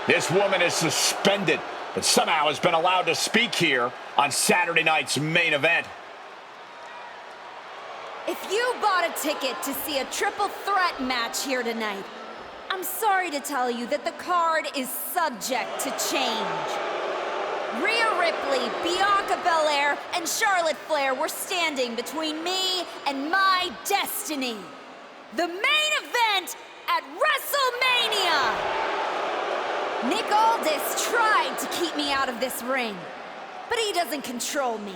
This woman is suspended, but somehow has been allowed to speak here on Saturday night's main event. If you bought a ticket to see a triple threat match here tonight, I'm sorry to tell you that the card is subject to change. Rhea Ripley, Bianca Belair, and Charlotte Flair were standing between me and my destiny. The main event at WrestleMania! Nick Aldis tried to keep me out of this ring, but he doesn't control me.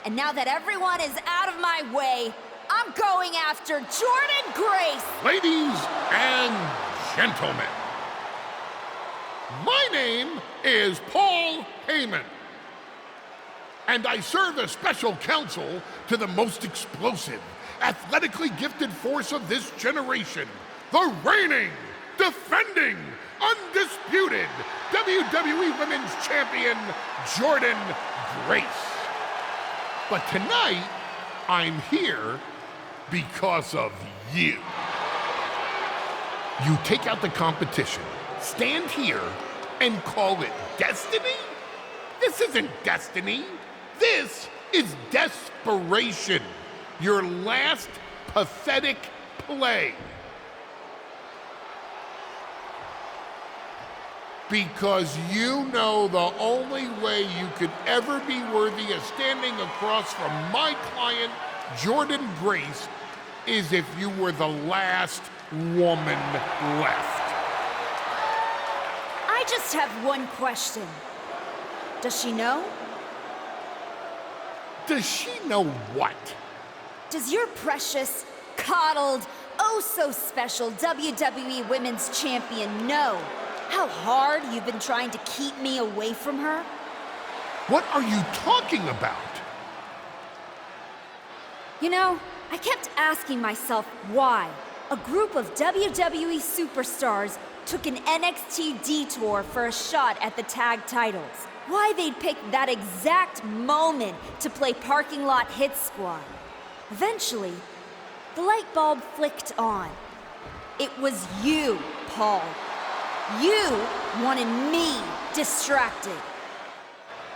And now that everyone is out of my way, I'm going after Jordynne Grace! Ladies and gentlemen, my name is Paul Heyman, and I serve as special counsel to the most explosive, athletically gifted force of this generation, the reigning, defending, undisputed WWE Women's Champion, Jordynne Grace. But tonight, I'm here because of you. You take out the competition, stand here, and call it destiny? This isn't destiny. This is desperation. Your last pathetic play. Because you know the only way you could ever be worthy of standing across from my client, Jordynne Grace, is if you were the last woman left. I just have one question. Does she know? Does she know what? Does your precious, coddled, oh-so-special WWE Women's Champion know how hard you've been trying to keep me away from her? What are you talking about? You know, I kept asking myself why a group of WWE superstars took an NXT detour for a shot at the tag titles. Why they'd pick that exact moment to play Parking Lot Hit Squad. Eventually, the light bulb flicked on. It was you, Paul. You wanted me distracted.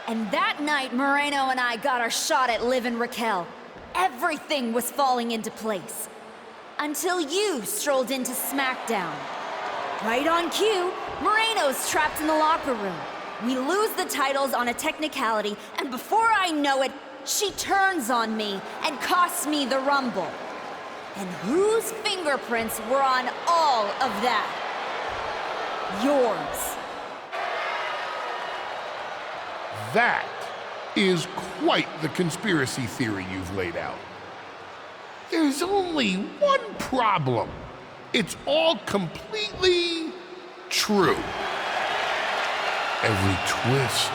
And that night, Moreno and I got our shot at Liv and Raquel. Everything was falling into place. Until you strolled into SmackDown. Right on cue, Moreno's trapped in the locker room. We lose the titles on a technicality, and before I know it, she turns on me and costs me the Rumble. And whose fingerprints were on all of that? Yours. That is quite the conspiracy theory you've laid out. There's only one problem. It's all completely true. Every twist,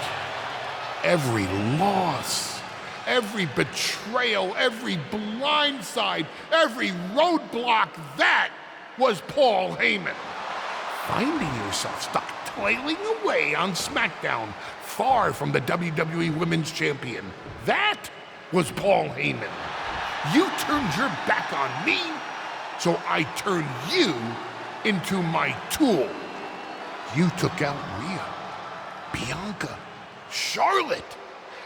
every loss, every betrayal, every blindside, every roadblock, that was Paul Heyman. Finding yourself stuck toiling away on SmackDown, far from the WWE Women's Champion, that was Paul Heyman. You turned your back on me, so I turned you into my tool. You took out Rhea, Bianca, Charlotte,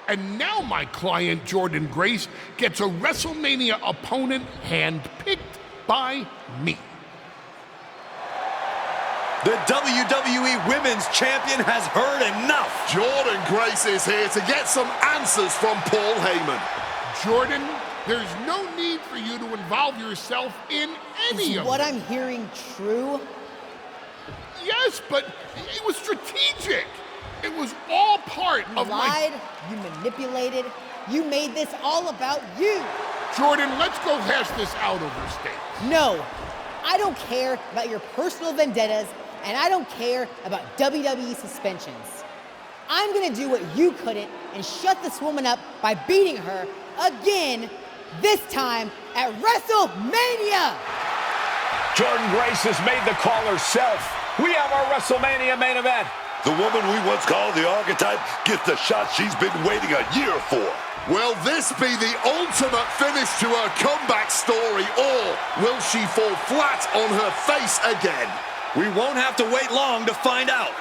and now my client, Jordynne Grace, gets a WrestleMania opponent handpicked by me. The WWE Women's Champion has heard enough. Jordynne Grace is here to get some answers from Paul Heyman. Jordynne, there's no need for you to involve yourself in any of Is what it. I'm hearing true? Yes, but it was strategic. It was all part You of lied, you manipulated, you made this all about you. Jordynne, let's go hash this out over stage. No, I don't care about your personal vendettas, and I don't care about WWE suspensions. I'm gonna do what you couldn't and shut this woman up by beating her again, this time at WrestleMania! Jordynne Grace has made the call herself. We have our WrestleMania main event. The woman we once called the archetype gets the shot she's been waiting a year for. Will this be the ultimate finish to her comeback story, or will she fall flat on her face again? We won't have to wait long to find out.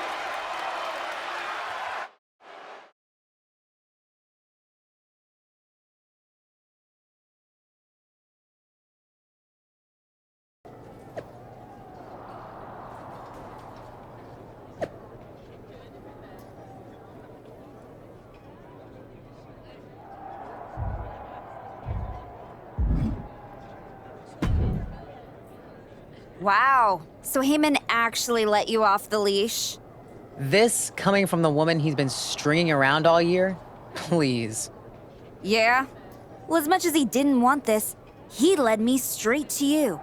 Wow, so Heyman actually let you off the leash? This coming from the woman he's been stringing around all year? Please. Yeah? Well, as much as he didn't want this, he led me straight to you.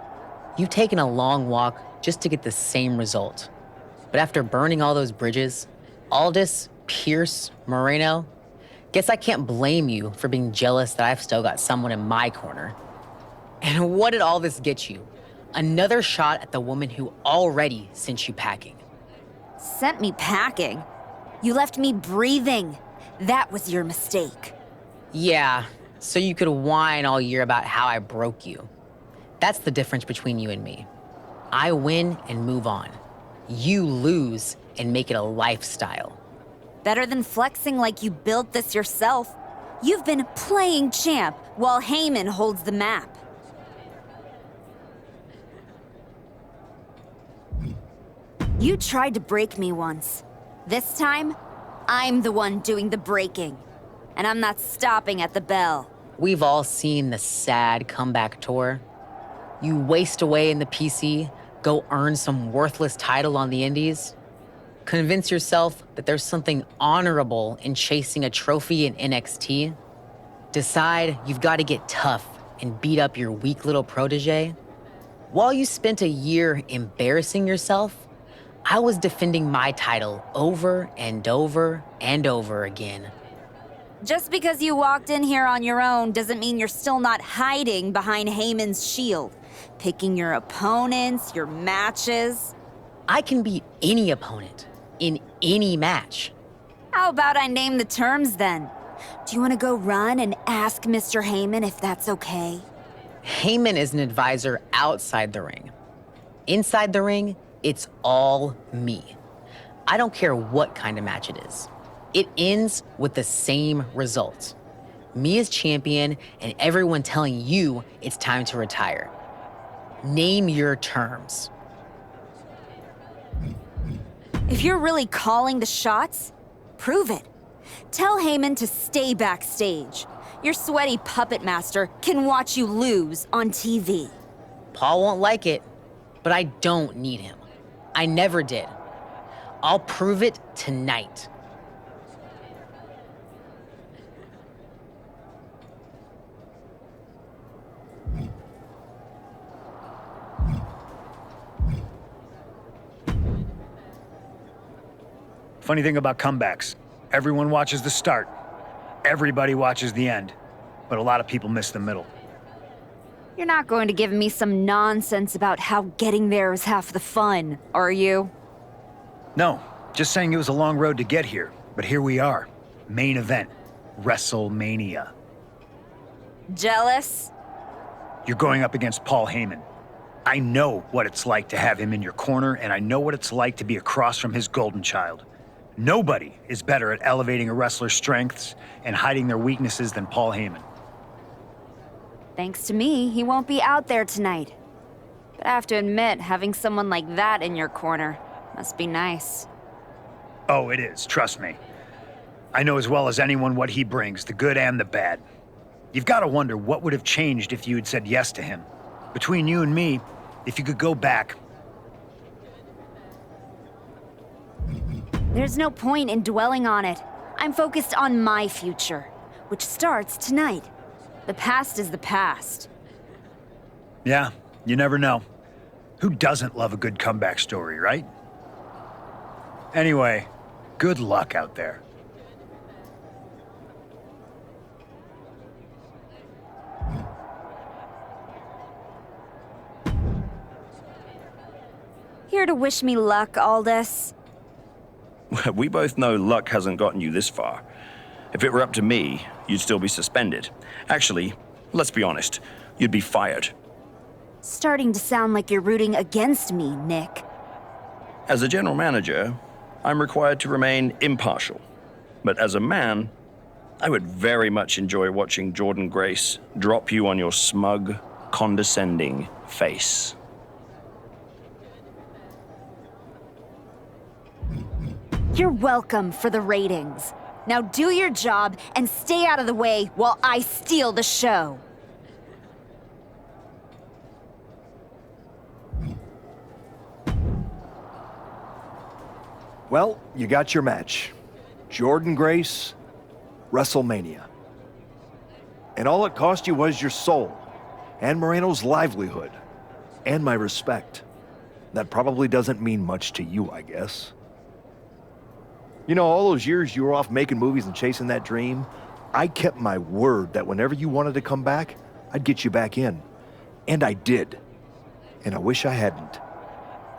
You've taken a long walk just to get the same result. But after burning all those bridges, Aldis, Pierce, Moreno, guess I can't blame you for being jealous that I've still got someone in my corner. And what did all this get you? Another shot at the woman who already sent you packing. Sent me packing? You left me breathing. That was your mistake. Yeah, so you could whine all year about how I broke you. That's the difference between you and me. I win and move on. You lose and make it a lifestyle. Better than flexing like you built this yourself. You've been playing champ while Heyman holds the map. You tried to break me once. This time, I'm the one doing the breaking. And I'm not stopping at the bell. We've all seen the sad comeback tour. You waste away in the PC, go earn some worthless title on the indies. Convince yourself that there's something honorable in chasing a trophy in NXT. Decide you've got to get tough and beat up your weak little protege. While you spent a year embarrassing yourself, I was defending my title over and over and over again. Just because you walked in here on your own doesn't mean you're still not hiding behind Heyman's shield, picking your opponents, your matches. I can beat any opponent in any match. How about I name the terms then? Do you want to go run and ask Mr. Heyman if that's okay? Heyman is an advisor outside the ring. Inside the ring, it's all me. I don't care what kind of match it is. It ends with the same result. Me as champion and everyone telling you it's time to retire. Name your terms. If you're really calling the shots, prove it. Tell Heyman to stay backstage. Your sweaty puppet master can watch you lose on TV. Paul won't like it, but I don't need him. I never did. I'll prove it tonight. Funny thing about comebacks, everyone watches the start. Everybody watches the end. But a lot of people miss the middle. You're not going to give me some nonsense about how getting there is half the fun, are you? No, just saying it was a long road to get here. But here we are. Main event. WrestleMania. Jealous? You're going up against Paul Heyman. I know what it's like to have him in your corner, and I know what it's like to be across from his golden child. Nobody is better at elevating a wrestler's strengths and hiding their weaknesses than Paul Heyman. Thanks to me, he won't be out there tonight. But I have to admit, having someone like that in your corner must be nice. Oh, it is, trust me. I know as well as anyone what he brings, the good and the bad. You've got to wonder what would have changed if you had said yes to him. Between you and me, if you could go back. There's no point in dwelling on it. I'm focused on my future, which starts tonight. The past is the past. Yeah, you never know. Who doesn't love a good comeback story, right? Anyway, good luck out there. Here to wish me luck, Aldis. We both know luck hasn't gotten you this far. If it were up to me, you'd still be suspended. Actually, let's be honest, you'd be fired. Starting to sound like you're rooting against me, Nick. As a general manager, I'm required to remain impartial. But as a man, I would very much enjoy watching Jordan Grace drop you on your smug, condescending face. You're welcome for the ratings. Now do your job and stay out of the way while I steal the show. Well, you got your match. Jordan Grace, WrestleMania. And all it cost you was your soul, and Moreno's livelihood, and my respect. That probably doesn't mean much to you, I guess. You know, all those years you were off making movies and chasing that dream, I kept my word that whenever you wanted to come back, I'd get you back in. And I did. And I wish I hadn't.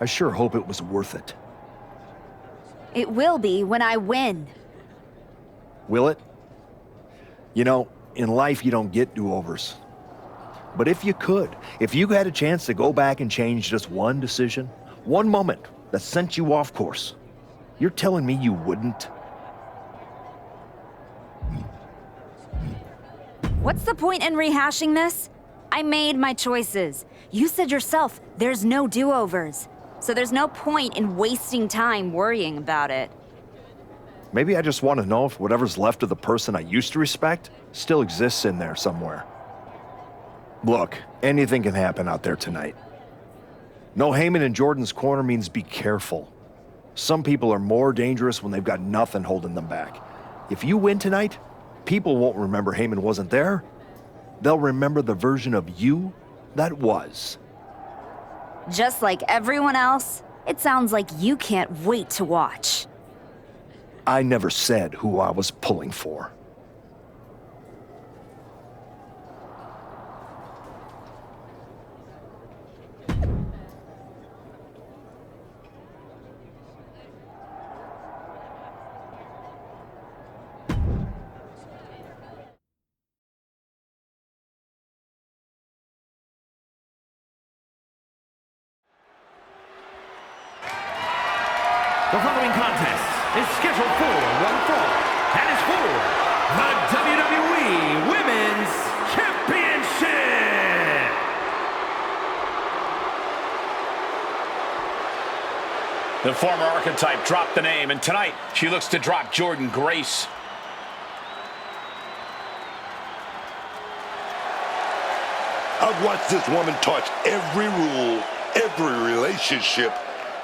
I sure hope it was worth it. It will be when I win. Will it? You know, in life you don't get do-overs. But if you could, if you had a chance to go back and change just one decision, one moment that sent you off course, you're telling me you wouldn't? What's the point in rehashing this? I made my choices. You said yourself, there's no do-overs. So there's no point in wasting time worrying about it. Maybe I just want to know if whatever's left of the person I used to respect still exists in there somewhere. Look, anything can happen out there tonight. No Heyman in Jordan's corner means be careful. Some people are more dangerous when they've got nothing holding them back. If you win tonight, people won't remember Heyman wasn't there. They'll remember the version of you that was. Just like everyone else, it sounds like you can't wait to watch. I never said who I was pulling for. The following contest is scheduled for one fall and is for the WWE Women's Championship. The former archetype dropped the name, and tonight she looks to drop Jordan Grace. I've watched this woman touch every rule, every relationship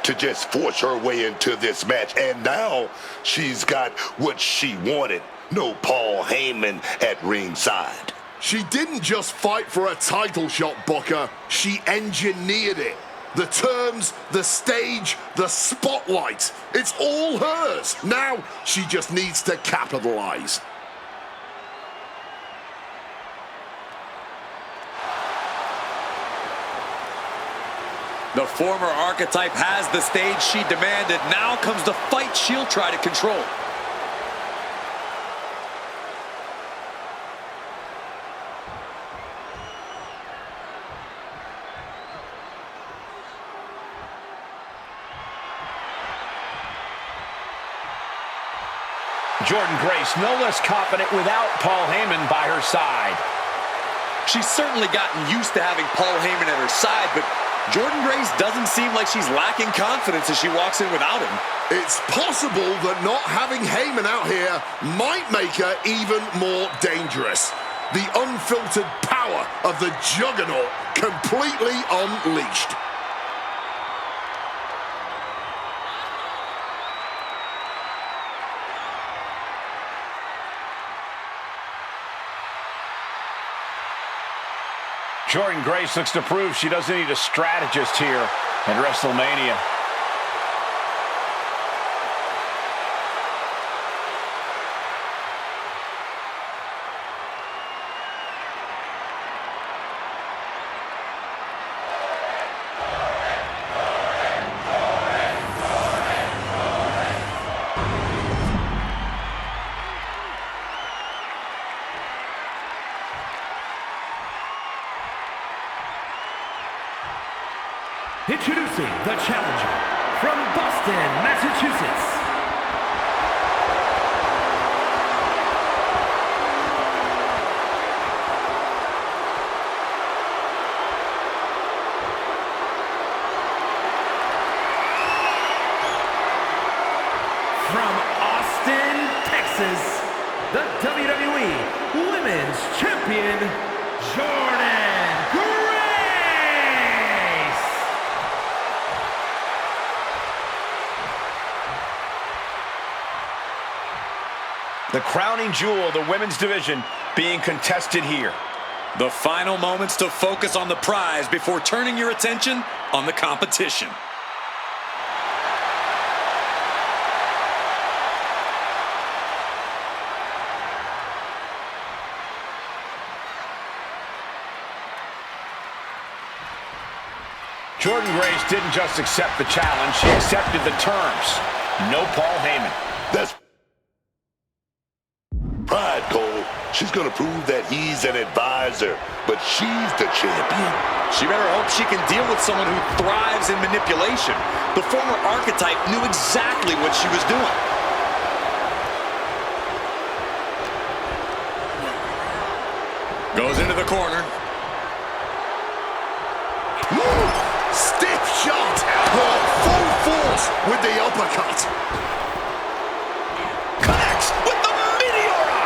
to just force her way into this match. And now she's got what she wanted. No Paul Heyman at ringside. She didn't just fight for a title shot, Booker. She engineered it. The terms, the stage, the spotlight. It's all hers. Now she just needs to capitalize. The former archetype has the stage she demanded. Now comes the fight she'll try to control. Jordan Grace no less confident without Paul Heyman by her side. She's certainly gotten used to having Paul Heyman at her side, but Jordan Grace doesn't seem like she's lacking confidence as she walks in without him. It's possible that not having Heyman out here might make her even more dangerous. The unfiltered power of the Juggernaut completely unleashed. Jordan Grace looks to prove she doesn't need a strategist here at WrestleMania. Introducing the challenger from Boston. Boston, Massachusetts. From Austin, Texas, the WWE Women's Champion, Jordynne Grace. The crowning jewel of the women's division being contested here. The final moments to focus on the prize before turning your attention on the competition. Jordynne Grace didn't just accept the challenge, she accepted the terms. No Paul Heyman. That's pride, Cole. She's gonna prove that he's an advisor, but she's the champion. She better hope she can deal with someone who thrives in manipulation. The former archetype knew exactly what she was doing. Goes into the corner. Woo! Stiff shot, but full force with the uppercut. Connects with the Meteora.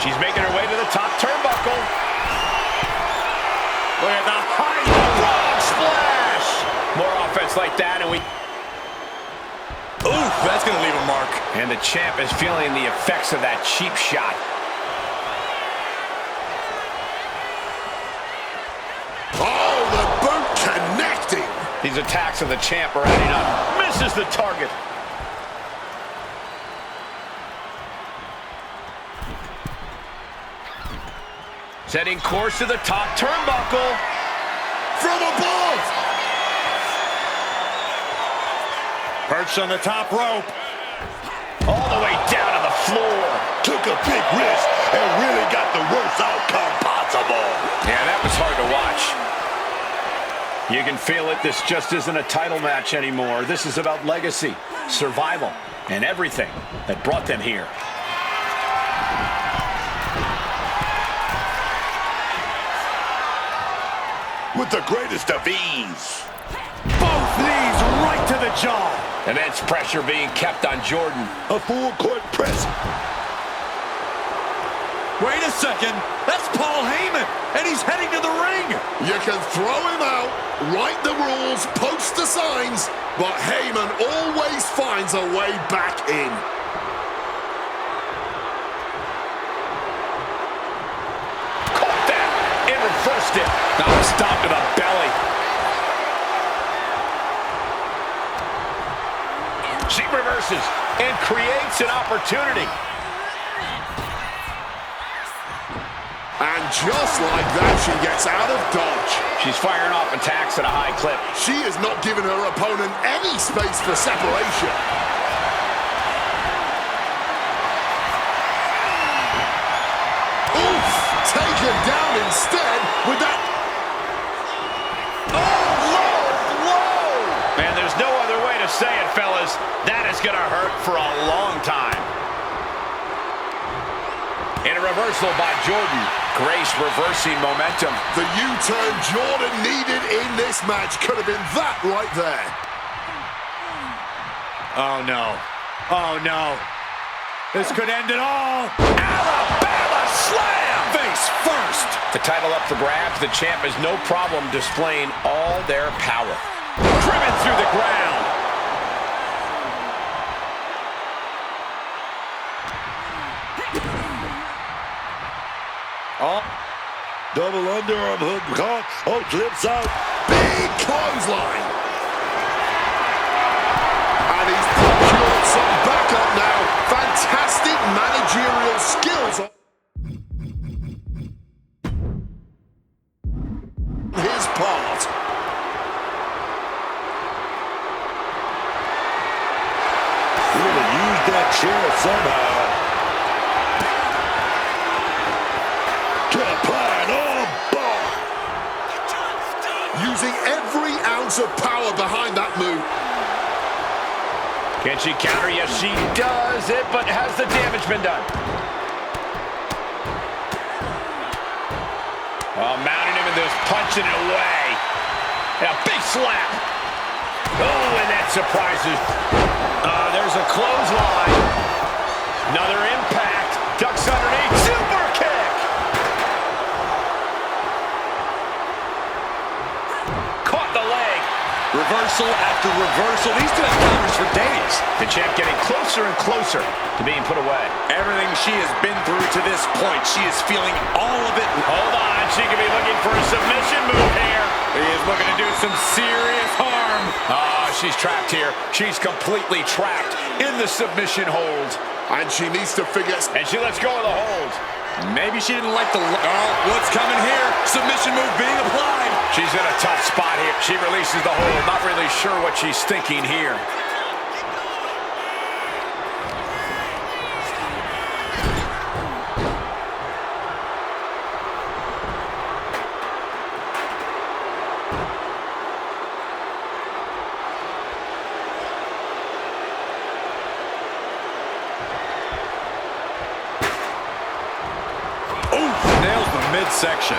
She's making her way to the top turnbuckle. Look at the high frog splash. More offense like that, and we... Ooh, that's going to leave a mark. And the champ is feeling the effects of that cheap shot. Oh, the boot connecting. These attacks of the champ are adding up. Misses the target. Setting course to the top turnbuckle. From above. Perched on the top rope. All the way down to the floor. Took a big risk and really got the worst outcome possible. Yeah, that was hard to watch. You can feel it. This just isn't a title match anymore. This is about legacy, survival, and everything that brought them here. With the greatest of ease. Both knees right to the jaw. Immense pressure being kept on Jordynne. A full court press. Wait a second. That's Paul Heyman, and he's heading to the ring. You can throw him out, write the rules, post the signs, but Heyman always finds a way back in. Caught that and reversed it. Now a stomp to the belly. She reverses and creates an opportunity. And just like that, she gets out of dodge. She's firing off attacks at a high clip. She is not giving her opponent any space for separation. Oof! Taken down instead with that. Oh, low blow! Man, there's no other way to say it, fellas. That is going to hurt for a long time. And a reversal by Jordynne. Grace reversing momentum. The U-turn Jordynne needed in this match could have been that right there. Oh, no. Oh, no. This could end it all. Alabama slam! Face first. The title up for grabs. The champ has no problem displaying all their power. Driven through the ground. Oh, double underarm hook caught. Oh, flips out. Big clothesline. And he's procured some backup now. Fantastic managerial skills on his part. He's gonna use that chair somehow. To apply an arm bar. Using every ounce of power behind that move. Can she counter? Yes, she does it, but has the damage been done? Well, mounting him and just punching it away. And a big slap. Oh, and that surprises. There's a clothesline. Another impact. Ducks underneath. Super kick. Caught the leg. Reversal after reversal. These two have counters for days. The champ getting closer and closer to being put away. Everything she has been through to this point, she is feeling all of it. Hold on, she could be looking for a submission move here. He is looking to do some serious harm. She's trapped here. She's completely trapped in the submission hold. And she needs to figure... And she lets go of the hold. Maybe she didn't like the... Oh, what's coming here? Submission move being applied. She's in a tough spot here. She releases the hold. Not really sure what she's thinking here. Nails the midsection.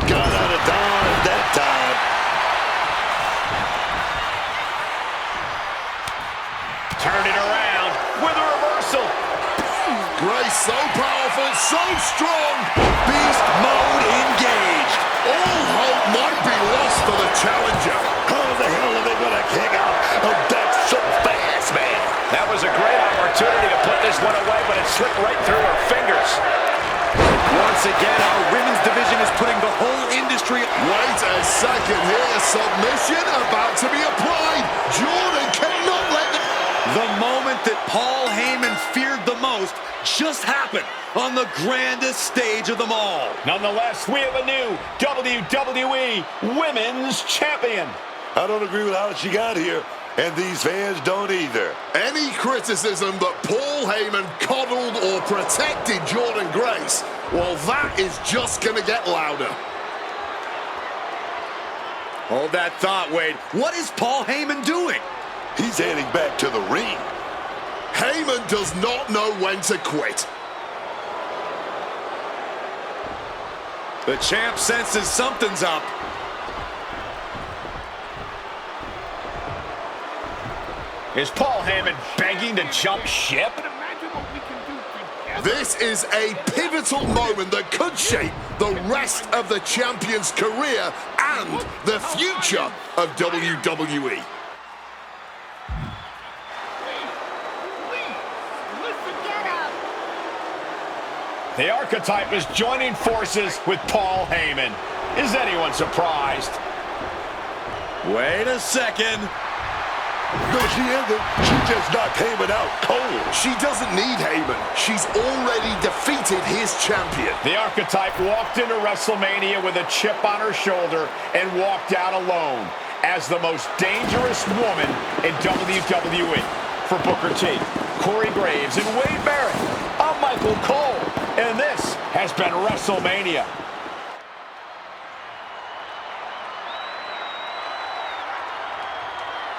Got out of dodge that time. Turned it around with a reversal. Grace so powerful, so strong. Beast mode engaged. All hope might be lost for the challenger. How the hell are they going to kick out of that so fast, man? That was a great opportunity to put this one away, but it slipped right through her fingers. Once again, our women's division is putting the whole industry... Wait a second here. Submission about to be applied. Jordan cannot let the... The moment that Paul Heyman feared the most just happened on the grandest stage of them all. Nonetheless, we have a new WWE Women's Champion. I don't agree with how she got here, and these fans don't either. Any criticism that Paul Heyman coddled or protected Jordan Grace, well, that is just going to get louder. Hold that thought, Wade. What is Paul Heyman doing? He's heading back to the ring. Heyman does not know when to quit. The champ senses something's up. Is Paul Heyman begging to jump ship? This is a pivotal moment that could shape the rest of the champion's career and the future of WWE. The archetype is joining forces with Paul Heyman. Is anyone surprised? Wait a second. No, she isn't. She just knocked Heyman out cold. She doesn't need Heyman. She's already defeated his champion. The archetype walked into WrestleMania with a chip on her shoulder and walked out alone as the most dangerous woman in WWE. For Booker T, Corey Graves, and Wade Barrett, I'm Michael Cole, and this has been WrestleMania.